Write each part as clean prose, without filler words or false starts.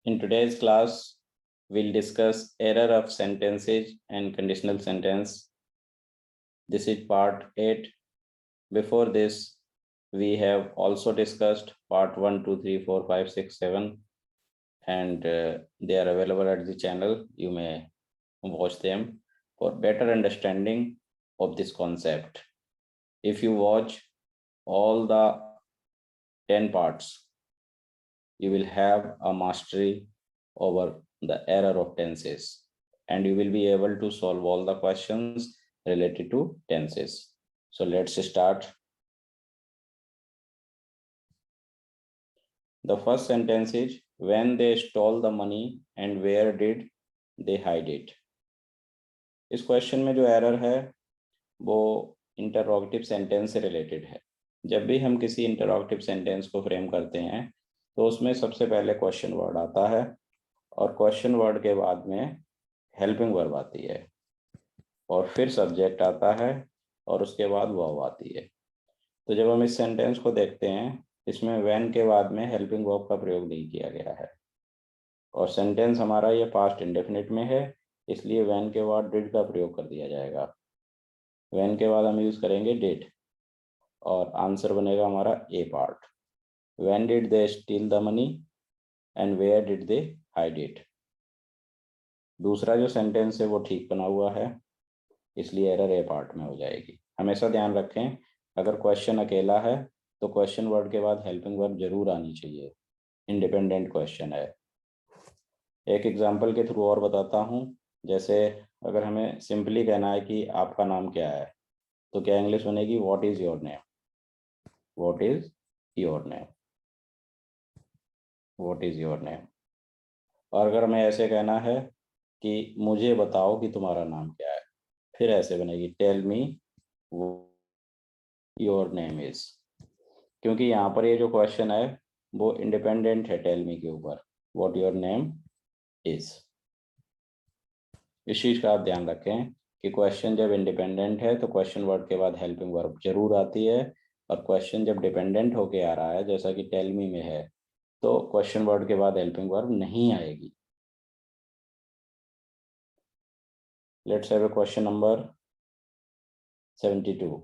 In today's class, we'll discuss error of sentences and conditional sentence. This is part 8. Before this, we have also discussed part 1, 2, 3, 4, 5, 6, 7, and they are available at the channel. You may watch them for better understanding of this concept. If you watch all the 10 parts, you will have a mastery over the error of tenses, and you will be able to solve all the questions related to tenses. So let's start. The first sentence is, when they stole the money and where did they hide it? इस question में जो error है वो interrogative sentence से related है। जब भी हम किसी इंटरोगेटिव सेंटेंस को फ्रेम करते हैं तो उसमें सबसे पहले क्वेश्चन वर्ड आता है और क्वेश्चन वर्ड के बाद में हेल्पिंग वर्ब आती है और फिर सब्जेक्ट आता है और उसके बाद वर्ब आती है। तो जब हम इस सेंटेंस को देखते हैं, इसमें व्हेन के बाद में हेल्पिंग वर्ब का प्रयोग नहीं किया गया है और सेंटेंस हमारा ये पास्ट इंडेफिनिट में है, इसलिए व्हेन के बाद डिड का प्रयोग कर दिया जाएगा। व्हेन के बाद हम यूज करेंगे डिड और आंसर बनेगा हमारा A part. When did they steal the money and where did they hide it. दूसरा जो सेंटेंस है वो ठीक बना हुआ है, इसलिए एरर ए पार्ट में हो जाएगी। हमेशा ध्यान रखें, अगर क्वेश्चन अकेला है तो क्वेश्चन वर्ड के बाद हेल्पिंग वर्ब जरूर आनी चाहिए, इंडिपेंडेंट क्वेश्चन है। एक एग्जांपल के थ्रू और बताता हूँ। जैसे अगर हमें सिंपली कहना है कि आपका नाम क्या है, तो क्या इंग्लिश बनेगी what is your name. What is your name, what is your name. और अगर हमें ऐसे कहना है कि मुझे बताओ कि तुम्हारा नाम क्या है, फिर ऐसे बनेगी tell me your name is. क्योंकि यहाँ पर ये जो क्वेश्चन है वो इंडिपेंडेंट है टेल मी के ऊपर, व्हाट योर नेम इज। इस चीज का आप ध्यान रखें कि क्वेश्चन जब इंडिपेंडेंट है तो क्वेश्चन वर्ड के बाद हेल्पिंग वर्ब जरूर आती है, और क्वेश्चन जब डिपेंडेंट होके आ रहा है जैसा कि टेल मी में है तो क्वेश्चन वर्ड के बाद हेल्पिंग वर्ब नहीं आएगी। Let's have a question number 72.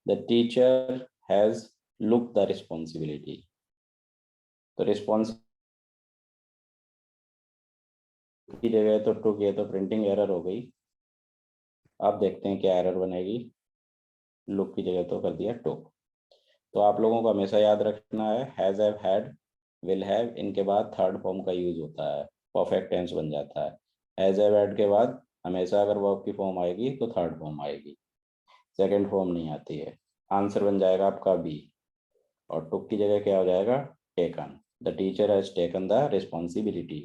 The teacher has looked the responsibility. तो रिस्पॉन्स की जगह तो टुक, ये तो प्रिंटिंग एरर हो गई। आप देखते हैं क्या एरर बनेगी। लुक की जगह तो कर दिया टुक। तो आप लोगों को हमेशा याद रखना है has, have, had, will have, इनके बाद थर्ड फॉर्म का यूज होता है, परफेक्ट टेंस बन जाता है। हैज, हैव, हैड के बाद हमेशा अगर वर्ब की फॉर्म आएगी तो थर्ड फॉर्म आएगी, सेकंड फॉर्म नहीं आती है। आंसर बन जाएगा आपका बी और टुक की जगह क्या हो जाएगा taken. The teacher has taken the responsibility.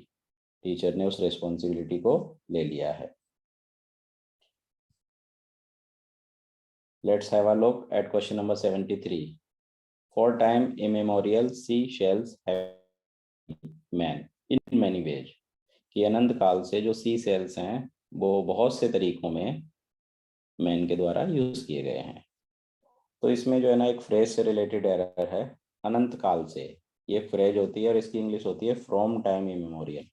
Teacher ने उस रिस्पॉन्सिबिलिटी को ले लिया है। Let's have a look at question number 73. For time immemorial, seashells have man in many ways. कि अनंत काल से जो सी सेल्स हैं वो बहुत से तरीकों में मैन के द्वारा यूज किए गए हैं। तो इसमें जो है ना एक फ्रेज से रिलेटेड एरर है, अनंत काल से। ये फ्रेज होती है और इसकी इंग्लिश होती है from time immemorial.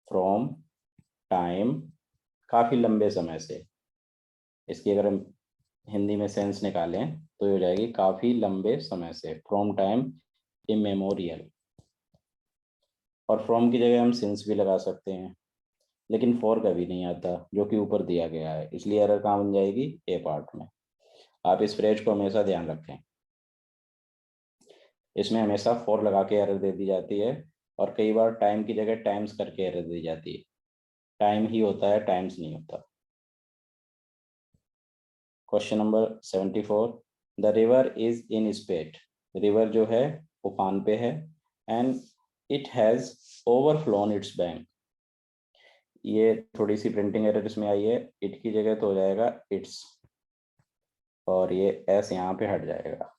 From time काफी लंबे समय से। इसकी अगर हम हिंदी में सेंस निकालें तो ये हो जाएगी काफी लंबे समय से, फ्रॉम टाइम इमेमोरियल। और फ्रॉम की जगह हम सिंस भी लगा सकते हैं, लेकिन फॉर कभी नहीं आता जो कि ऊपर दिया गया है, इसलिए एरर कहाँ बन जाएगी ए पार्ट में। आप इस फ्रेज को हमेशा ध्यान रखें, इसमें हमेशा फॉर लगा के एरर दे दी जाती है और कई बार टाइम की जगह टाइम्स करके एरर दी जाती है। टाइम ही होता है, टाइम्स नहीं होता। Question number 74. The river is in spate. River जो है उफान पे है and it has overflown its bank. ये थोड़ी सी प्रिंटिंग एरर इसमें आई है, इट की जगह तो हो जाएगा इट्स और ये एस यहाँ पे हट जाएगा।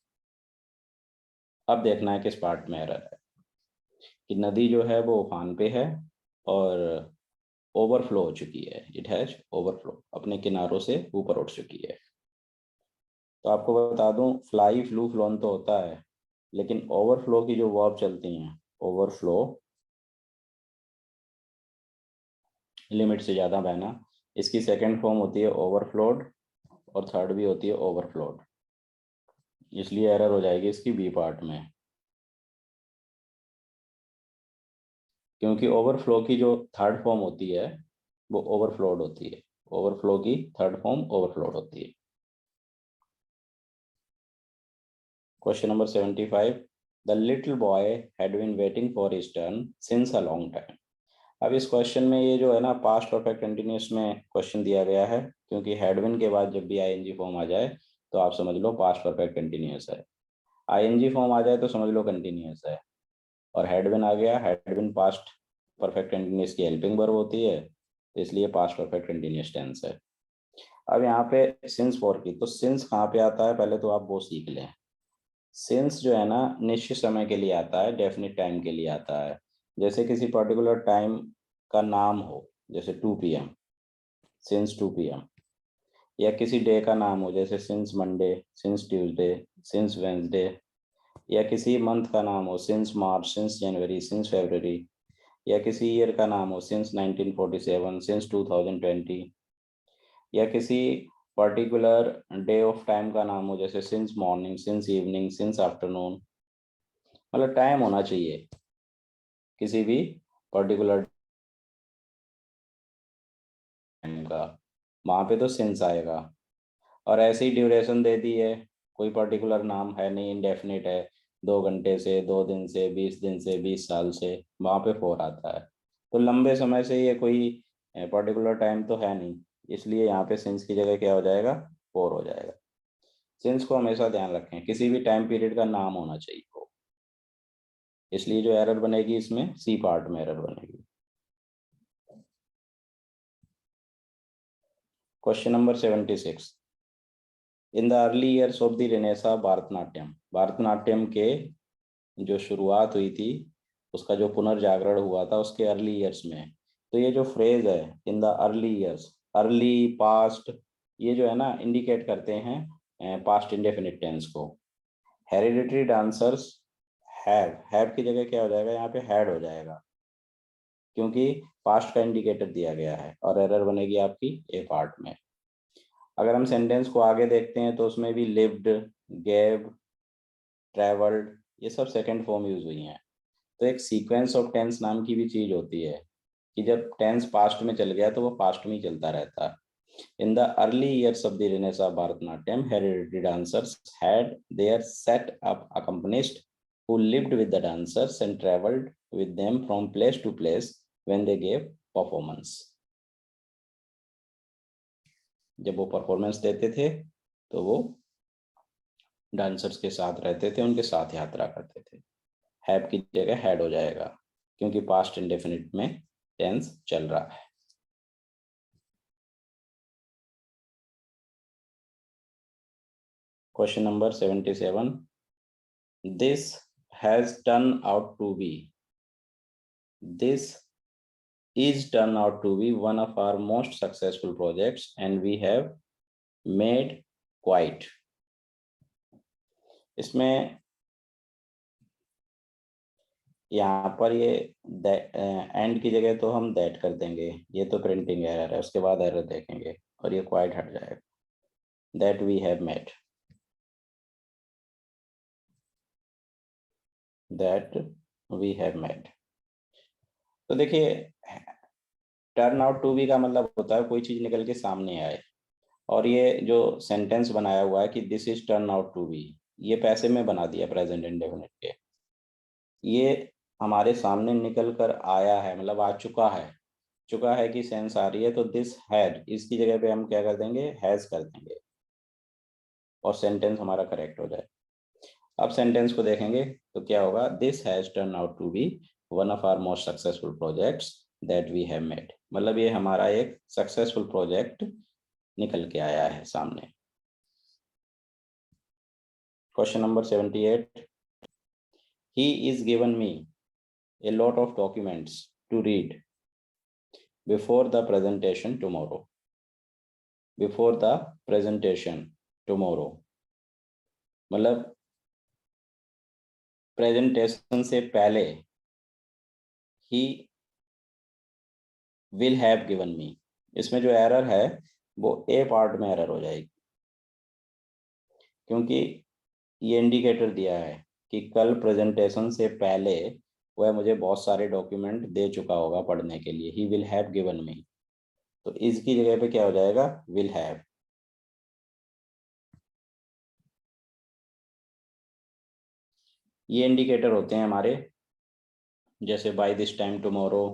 अब देखना है किस पार्ट में एरर है कि नदी जो है वो उफान पे है और ओवरफ्लो हो चुकी है। इट हैज ओवरफ्लो, अपने किनारों से ऊपर उठ चुकी है। तो आपको बता दूं फ्लाई, फ्लू, फ्लोन तो होता है, लेकिन ओवरफ्लो की जो वर्ब चलती हैं, ओवरफ्लो लिमिट से ज़्यादा बहना, इसकी सेकंड फॉर्म होती है ओवरफ्लोड और थर्ड भी होती है ओवरफ्लोड, इसलिए एरर हो जाएगी इसकी बी पार्ट में, क्योंकि ओवरफ्लो की जो थर्ड फॉर्म होती है वो ओवरफ्लोड होती है, ओवरफ्लो की थर्ड फॉर्म ओवरफ्लोड होती है। Question number 75, the little boy had been waiting for his turn since a long time. अब इस क्वेश्चन में ये जो है ना पास्ट परफेक्ट कंटिन्यूअस में क्वेश्चन दिया गया है, क्योंकि हैड बीन के बाद जब भी आईएनजी फॉर्म आ जाए तो आप समझ लो पास्ट परफेक्ट कंटिन्यूअस है, आईएनजी फॉर्म आ जाए तो समझ लो कंटिन्यूअस है, और हैड बीन आ गया, had been past perfect continuous की हेल्पिंग वर्ब होती है, तो इसलिए पास्ट परफेक्ट कंटिन्यूअस टेंस है। अब यहाँ पे सिंस फॉर की, तो सिंस कहाँ पे आता है पहले तो आप वो सीख लें। सिंस जो है ना निश्चित समय के लिए आता है, डेफिनिट टाइम के लिए आता है, जैसे किसी पर्टिकुलर टाइम का नाम हो, जैसे 2 PM, सिंस 2 PM, या किसी डे का नाम हो जैसे since Monday, since Tuesday, since Wednesday, या किसी मंथ का नाम हो since March, since January, since February, या किसी ईयर का नाम हो सिंस 1947, सिंस 2020, या किसी पर्टिकुलर डे ऑफ टाइम का नाम हो जैसे since morning, since evening, since afternoon, मतलब टाइम होना चाहिए किसी भी पर्टिकुलर टाइम का, वहाँ पे तो सिंस आएगा। और ऐसे ही ड्यूरेशन दे दी है, कोई पर्टिकुलर नाम है नहीं, इंडेफिनिट है, 2 घंटे से, 2 दिन से, 20 दिन से, 20 साल से, वहाँ पे 4 आता है। तो लंबे समय से ये कोई पर्टिकुलर टाइम तो है नहीं, इसलिए यहाँ पे सिंस की जगह क्या हो जाएगा, 4 हो जाएगा। सिंस को हमेशा ध्यान रखें, किसी भी टाइम पीरियड का नाम होना चाहिए वो, इसलिए जो एरर बनेगी इसमें सी पार्ट में एरर बनेगी। Question number 76, in the early years of the Renaissance Bharatanatyam, Bharatanatyam के जो शुरुआत हुई थी, उसका जो पुनर्जागरण हुआ था उसके अर्ली ईयर्स में, तो ये जो फ्रेज है in the early years, early past, ये जो है ना इंडिकेट करते हैं पास्ट इंडेफिनिट टेंस को। हेरिडिटरी डांसर्स हैव की जगह क्या हो जाएगा, यहाँ पे हैड हो जाएगा, क्योंकि पास्ट का इंडिकेटर दिया गया है, और एरर बनेगी आपकी ए पार्ट में। अगर हम सेंटेंस को आगे देखते हैं तो उसमें भी लिव्ड, गेव, ट्रेवल्ड, ये सब सेकंड फॉर्म यूज हुई हैं। तो एक सीक्वेंस ऑफ टेंस नाम की भी चीज होती है, कि जब टेंस पास्ट में चल गया तो वो पास्ट में ही चलता रहता है। In the early years of the Renaissance of Bharatanatyam, hereditary dancers had their set up accompanists who lived with the dancers and traveled with them from place to place when they gave performance. जब वो performance देते थे तो वो dancers के साथ रहते थे, उनके साथ यात्रा करते थे। हैव की जगह हैड हो जाएगा, क्योंकि पास्ट इंडेफिनिट में टेंस चल रहा है। Question number 77, this has turn out to be, this is turned out to be one of our most successful projects and we have made quite, इसमें यहाँ पर ये एंड की जगह तो हम दैट कर देंगे, ये तो प्रिंटिंग एरर है, उसके बाद एरर देखेंगे और ये क्वाइट हट जाएगा, that we have made, that we have made. तो देखिए टर्न आउट टू बी का मतलब होता है कोई चीज निकल के सामने आए, और ये जो सेंटेंस बनाया हुआ है कि this is turn out to be, ये पैसे में बना दिया प्रेजेंट इंडेफिनिट के, ये हमारे सामने निकल कर आया है, मतलब आ चुका है, चुका है की सेंस आ रही है, तो दिस हैड इसकी जगह पे हम क्या कर देंगे, हैज कर देंगे, और सेंटेंस हमारा करेक्ट हो जाए। अब सेंटेंस को देखेंगे तो क्या होगा, this has turn out to be one of our most successful projects that we have made, मतलब ये हमारा एक सक्सेसफुल प्रोजेक्ट निकल के आया है सामने। Question number 78, he is given me a lot of documents to read before the presentation tomorrow, before the presentation tomorrow, मतलब प्रेजेंटेशन से पहले he will have given me, इसमें जो एरर है वो ए पार्ट में एरर हो जाएगी, क्योंकि ये इंडिकेटर दिया है कि कल प्रेजेंटेशन से पहले वह मुझे बहुत सारे डॉक्यूमेंट दे चुका होगा पढ़ने के लिए, he will have given me, तो इसकी जगह पे क्या हो जाएगा, विल हैव। ये इंडिकेटर होते हैं हमारे, जैसे by this time tomorrow,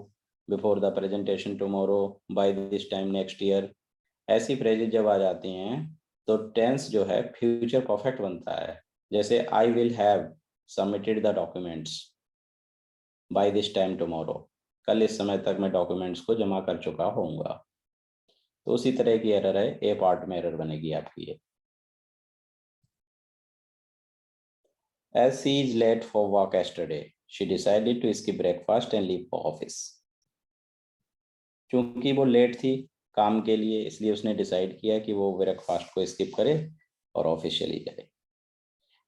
before the presentation tomorrow, by this time next year, ऐसी फ्रेजेज जब आ जाती हैं तो टेंस जो है फ्यूचर परफेक्ट बनता है। जैसे I will have submitted the documents by this time tomorrow, कल इस समय तक मैं डॉक्यूमेंट्स को जमा कर चुका होऊंगा। तो उसी तरह की एरर है, ए पार्ट में एरर बनेगी आपकी ये। As she is late for work yesterday, she decided to skip breakfast and leave for office. चूंकि वो लेट थी काम के लिए, इसलिए उसने डिसाइड किया कि वो ब्रेकफास्ट को स्किप करे और ऑफिस चली जाए।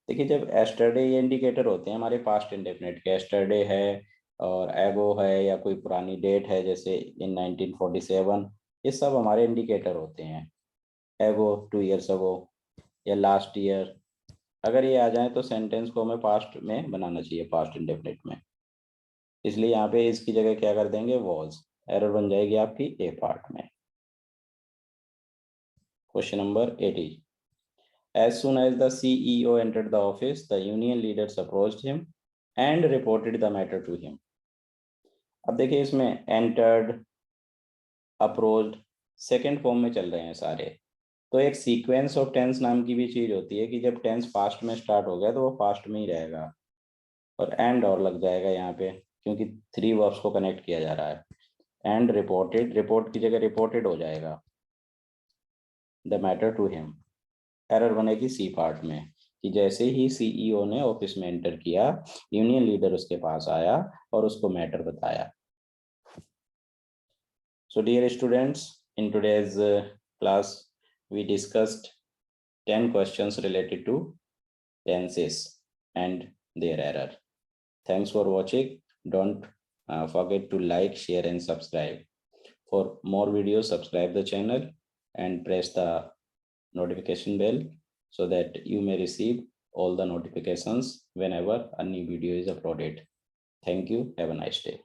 देखिए, जब एस्टरडे ये इंडिकेटर होते हैं हमारे पास्ट इंडेफिनिट के, एस्टरडे है और एगो है या कोई पुरानी डेट है जैसे इन 1947, ये सब हमारे इंडिकेटर होते हैं। एगो 2 years अगो या लास्ट ईयर, अगर ये आ जाए तो सेंटेंस को हमें पास्ट में बनाना चाहिए, पास्ट इंडेफिनिट में, इसलिए यहाँ पे इसकी जगह क्या कर देंगे, वॉज, एरर बन जाएगी आपकी ए पार्ट में। Question number 80, as soon as the CEO entered the office, the union leaders approached him and reported the matter to him. अब देखिए इसमें entered, approached सेकेंड फॉर्म में चल रहे हैं सारे, तो एक सीक्वेंस ऑफ टेंस नाम की भी चीज होती है कि जब टेंस पास्ट में स्टार्ट हो गया तो वो पास्ट में ही रहेगा, और एंड और लग जाएगा यहाँ पे क्योंकि 3 वर्ब्स को कनेक्ट किया जा रहा है। एंड रिपोर्टेड, रिपोर्ट की जगह रिपोर्टेड हो जाएगा the matter to him, error बनेगी सी पार्ट में कि जैसे ही सीईओ ने ऑफिस में एंटर किया, यूनियन लीडर उसके पास आया और उसको मैटर बताया। So dear students, in today's class we discussed 10 questions related to tenses and their error. Thanks for watching. Don't forget to like, share and subscribe. For more videos, subscribe the channel and press the notification bell so that you may receive all the notifications whenever a new video is uploaded. Thank you. Have a nice day.